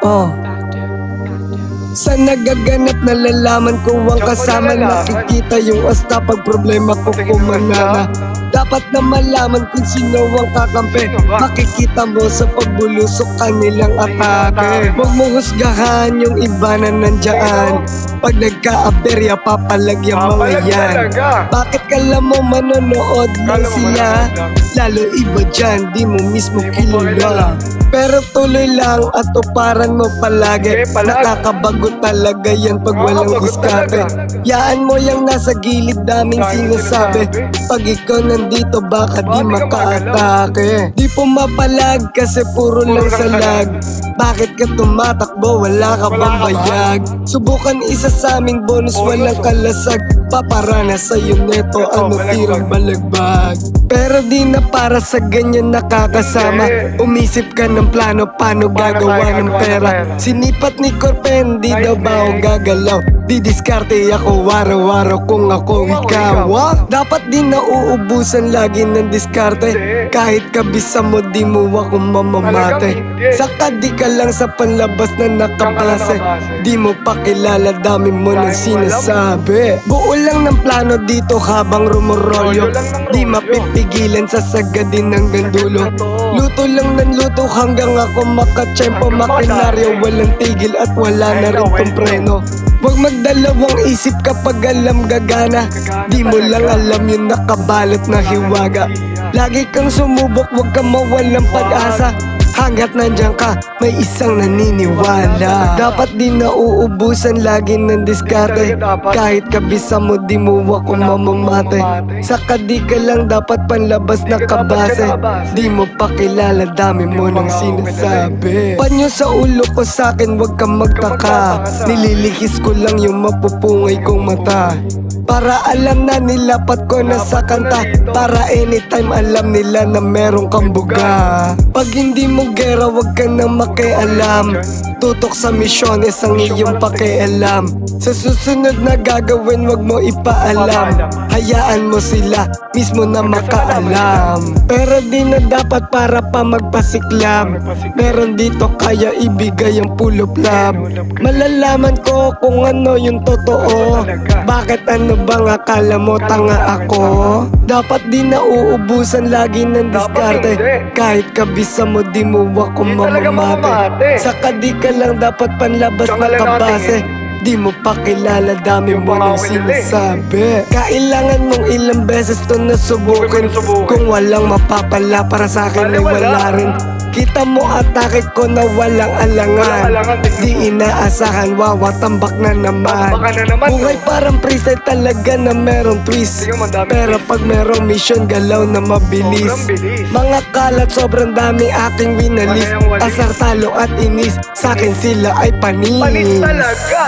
Oh, sa nagaganap nalalaman ko ang kasama. Nakikita yung asta pag problema ko kumanana. Dapat na malaman kung sino ang kakampi. Makikita mo sa pagbulusok kanilang atake. Huwag mo husgahan yung iba na nandyan. Pag nagka-aberya papalagyan mga yan. Bakit kala mo manonood lang sila? Lalo iba dyan, di mo mismo kilala. Pero tuloy lang at tuparan mo palagi. Nakakabago talaga yan pag walang diskarte. Yaan mo yung nasa gilid daming sinasabi. Pag ikaw nandito baka di makaatake. Di pumapalag kasi puro lang salag. Bakit ka tumatakbo? Wala ka bang bayag? Subukan isa sa aming bonus, walang kalasag. Paparana sa'yo neto, ano tirang balagbag. Pero di na para sa ganyan nakakasama. Umisip ka ng plano, paano gagawa ng pera. Sinipat ni Corpen, di daw ba ako gagalaw. Didiskarte ako araw-araw kung ako ikaw. Dapat di nauubusan lagi ng diskarte. Kahit kabisa mo di mo ako mamamate. Saka di ka lang sa panlabas na nakabase. Di mo pa kilala, dami mo nang sinasabi. Buo lang ng plano dito habang rumorolyo. Di mapipigilan sa sagadin ng gandulo. Luto lang ng luto hanggang ako makatsyempo. Makinaryo walang tigil at wala na rin tong preno. Huwag magdalawang isip kapag alam gagana. Di mo lang alam yung nakabalot na hiwaga. Lagi kang sumubok, huwag kang mawalang pag-asa. Hanggat nandiyan ka, may isang naniniwala. Dapat di nauubusan lagi ng diskarte. Kahit kabisa mo di mo ako mamamate. Saka di ka lang dapat panlabas na kabase. Di mo pa kilala, dami mo nang sinasabi. Panyo sa ulo ko sa'kin, huwag kang magtaka. Nililihis ko lang yung mapupungay kong mata. Para alam na nilapat ko na sa kanta. Para anytime alam nila na meron kang buga. Pag hindi mo gera, wag ka nang makialam. Tutok sa misyones ang iyong pakialam. Sa susunod na gagawin, wag mo ipaalam. Hayaan mo sila mismo na makaalam. Pero di na dapat para pa magpasiklam. Meron dito kaya ibigay ang puloplab. Malalaman ko kung ano yung totoo. Bakit ano bang akala mo tanga ako? Dapat di nauubusan lagi ng diskarte. Kahit kabisa mo di mo ako mamamate. Saka di ka lang dapat panlabas na kabase. Di mo pa kilala, dami mo nang sinasabi. Kailangan mong ilang beses to nasubukin. Kung walang mapapala para sa akin ay wala rin. Kita mo atake ko na walang alangan. Di inaasahan, wawatambak na naman. Buhay parang freestyle talaga na merong twist. Pero pag merong mission, galaw na mabilis. Mga kalat sobrang dami aking winalis. Asar, talo at inis, sa'kin sila ay panis. Panis talaga.